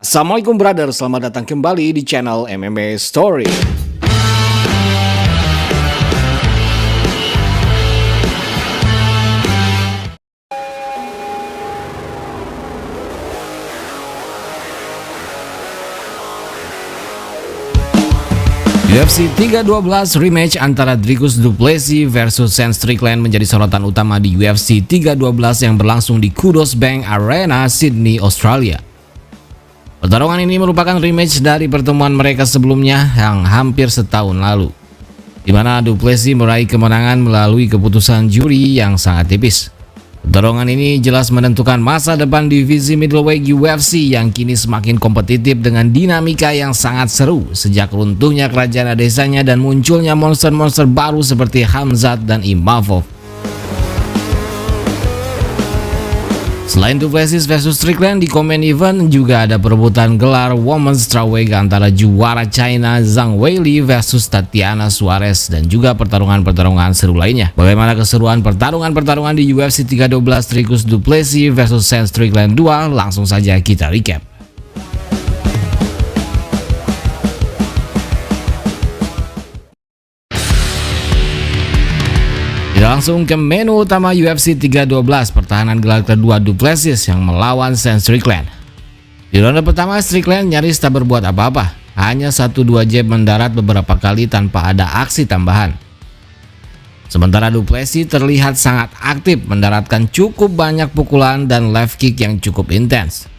Assalamualaikum brother, selamat datang kembali di channel MMA Story. UFC 312 rematch antara Dricus du Plessis versus Sean Strickland menjadi sorotan utama di UFC 312 yang berlangsung di Kudos Bank Arena, Sydney, Australia. Pertarungan ini merupakan rematch dari pertemuan mereka sebelumnya yang hampir setahun lalu, di mana du Plessis meraih kemenangan melalui keputusan juri yang sangat tipis. Pertarungan ini jelas menentukan masa depan divisi middleweight UFC yang kini semakin kompetitif dengan dinamika yang sangat seru sejak runtuhnya kerajaan Adesanya dan munculnya monster-monster baru seperti Khamzat dan Imavov. Selain du Plessis versus Strickland, di main event juga ada perebutan gelar Women's Strawweight antara juara China Zhang Weili versus Tatiana Suarez dan juga pertarungan-pertarungan seru lainnya. Bagaimana keseruan pertarungan-pertarungan di UFC 312 Dricus du Plessis versus Sean Strickland 2? Langsung saja kita recap. Langsung ke menu utama UFC 312, pertahanan gelar kedua du Plessis yang melawan Sean Strickland. Di ronde pertama, Strickland nyaris tak berbuat apa-apa, hanya 1-2 jab mendarat beberapa kali tanpa ada aksi tambahan. Sementara du Plessis terlihat sangat aktif mendaratkan cukup banyak pukulan dan left kick yang cukup intens.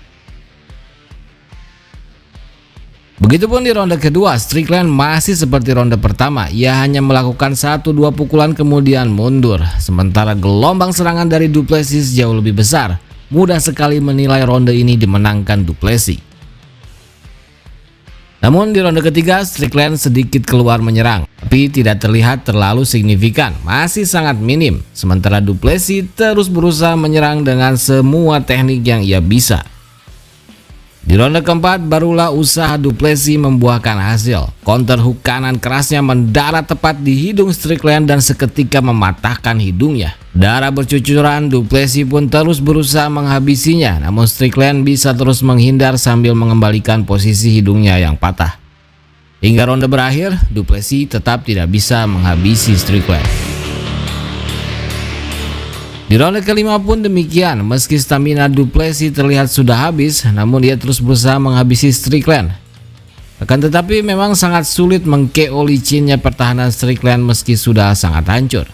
Begitupun di ronde kedua, Strickland masih seperti ronde pertama, ia hanya melakukan 1-2 pukulan kemudian mundur. Sementara gelombang serangan dari du Plessis jauh lebih besar, mudah sekali menilai ronde ini dimenangkan du Plessis. Namun di ronde ketiga, Strickland sedikit keluar menyerang, tapi tidak terlihat terlalu signifikan, masih sangat minim. Sementara du Plessis terus berusaha menyerang dengan semua teknik yang ia bisa. Di ronde keempat barulah usaha du Plessis membuahkan hasil. Counter hook kanan kerasnya mendarat tepat di hidung Strickland dan seketika mematahkan hidungnya. Darah bercucuran, du Plessis pun terus berusaha menghabisinya, namun Strickland bisa terus menghindar sambil mengembalikan posisi hidungnya yang patah. Hingga ronde berakhir, du Plessis tetap tidak bisa menghabisi Strickland. Di ronde kelima pun demikian, meski stamina du Plessis terlihat sudah habis, namun dia terus berusaha menghabisi Strickland. Akan tetapi memang sangat sulit meng-KO licinnya pertahanan Strickland meski sudah sangat hancur.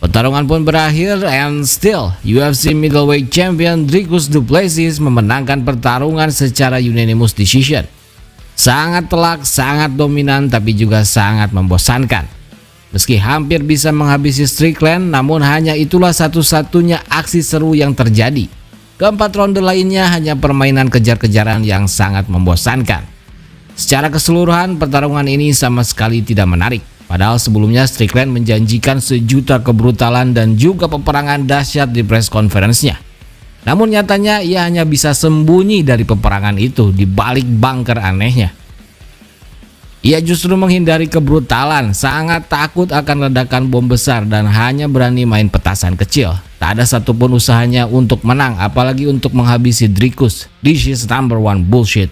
Pertarungan pun berakhir and still UFC middleweight champion Dricus du Plessis memenangkan pertarungan secara unanimous decision. Sangat telak, sangat dominan, tapi juga sangat membosankan. Meski hampir bisa menghabisi Strickland, namun hanya itulah satu-satunya aksi seru yang terjadi. Keempat ronde lainnya hanya permainan kejar-kejaran yang sangat membosankan. Secara keseluruhan, pertarungan ini sama sekali tidak menarik. Padahal sebelumnya Strickland menjanjikan sejuta kebrutalan dan juga peperangan dahsyat di press conference-nya. Namun nyatanya ia hanya bisa sembunyi dari peperangan itu di balik bunker anehnya. Ia justru menghindari kebrutalan, sangat takut akan ledakan bom besar dan hanya berani main petasan kecil. Tak ada satupun usahanya untuk menang, apalagi untuk menghabisi Dricus. This is number one bullshit.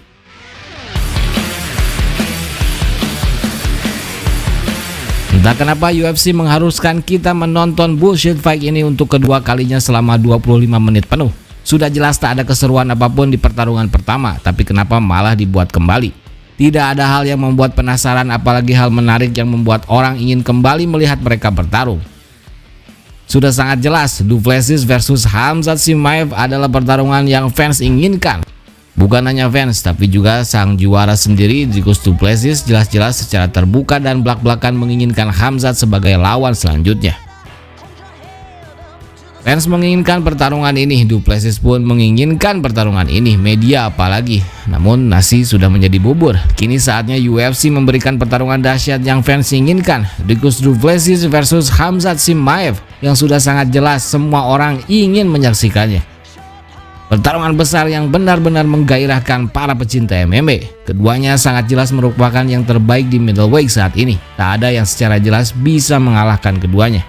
Entah kenapa UFC mengharuskan kita menonton bullshit fight ini untuk kedua kalinya selama 25 menit penuh. Sudah jelas tak ada keseruan apapun di pertarungan pertama, tapi kenapa malah dibuat kembali? Tidak ada hal yang membuat penasaran, apalagi hal menarik yang membuat orang ingin kembali melihat mereka bertarung. Sudah sangat jelas, du Plessis versus Khamzat Chimaev adalah pertarungan yang fans inginkan. Bukan hanya fans, tapi juga sang juara sendiri, Dricus du Plessis, jelas-jelas secara terbuka dan belak-belakan menginginkan Khamzat sebagai lawan selanjutnya. Fans menginginkan pertarungan ini, du Plessis pun menginginkan pertarungan ini, media apalagi. Namun nasi sudah menjadi bubur. Kini saatnya UFC memberikan pertarungan dahsyat yang fans inginkan. Dricus du Plessis versus Khamzat Chimaev yang sudah sangat jelas semua orang ingin menyaksikannya. Pertarungan besar yang benar-benar menggairahkan para pecinta MMA. Keduanya sangat jelas merupakan yang terbaik di middleweight saat ini. Tak ada yang secara jelas bisa mengalahkan keduanya.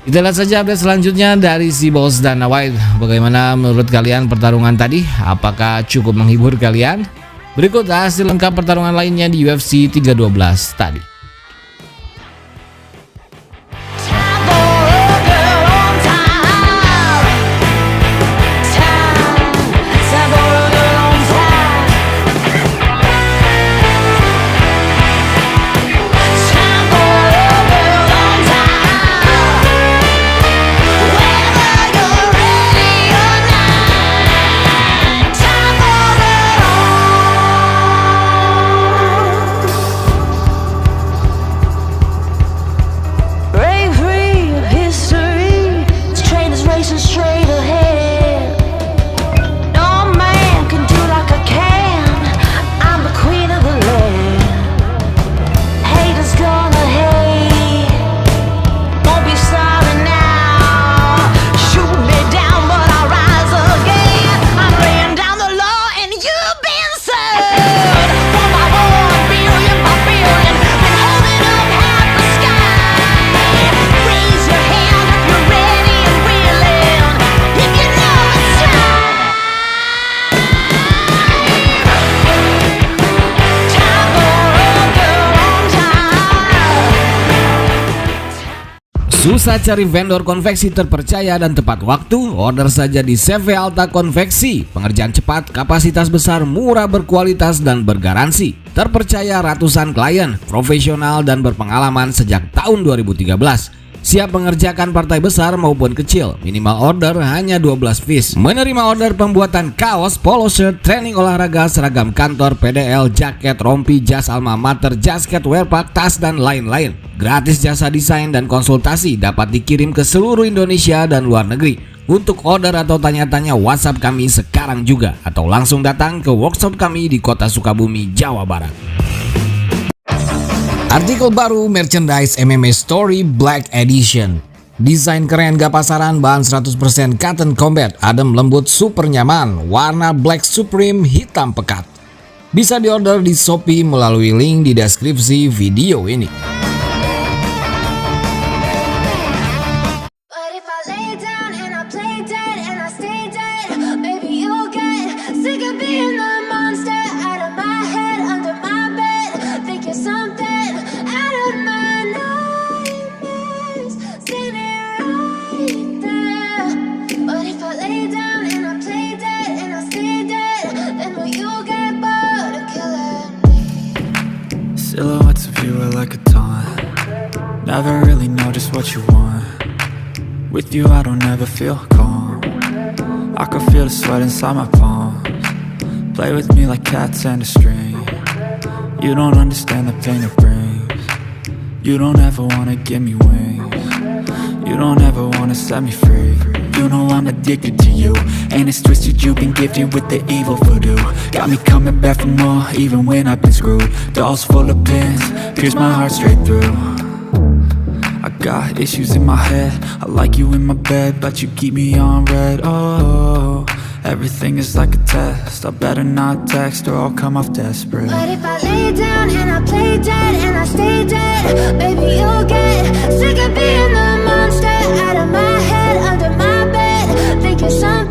Kita lihat saja update selanjutnya dari si Boss Dana White. Bagaimana menurut kalian pertarungan tadi? Apakah cukup menghibur kalian? Berikut hasil lengkap pertarungan lainnya di UFC 312 tadi. Susah cari vendor konveksi terpercaya dan tepat waktu? Order saja di CV Alta Konveksi. Pengerjaan cepat, kapasitas besar, murah, berkualitas, dan bergaransi. Terpercaya ratusan klien, profesional dan berpengalaman sejak tahun 2013. Siap mengerjakan partai besar maupun kecil. Minimal order hanya 12 piece. Menerima order pembuatan kaos, polo shirt, training olahraga, seragam kantor, PDL, jaket, rompi, jas alma mater, jasket, wearpack, tas, dan lain-lain. Gratis jasa desain dan konsultasi dapat dikirim ke seluruh Indonesia dan luar negeri. Untuk order atau tanya-tanya WhatsApp kami sekarang juga, atau langsung datang ke workshop kami di Kota Sukabumi, Jawa Barat. Artikel baru merchandise MMA Story Black Edition. Desain keren gak pasaran, bahan 100% cotton combat, adem lembut super nyaman, warna black supreme hitam pekat. Bisa diorder di Shopee melalui link di deskripsi video ini. Silhouettes of you are like a taunt. Never really know just what you want. With you I don't ever feel calm. I can feel the sweat inside my palms. Play with me like cats and a string. You don't understand the pain it brings. You don't ever wanna give me wings. You don't ever wanna set me free. You know I'm addicted to you, and it's twisted, you've been gifted with the evil voodoo. Got me coming back for more, even when I've been screwed. Dolls full of pins, pierce my heart straight through. I got issues in my head, I like you in my bed, but you keep me on red. Oh, everything is like a test, I better not text or I'll come off desperate. But if I lay down and I play dead and I stay dead, baby you'll get sick of being the monster out of my head, under my bed, thinking something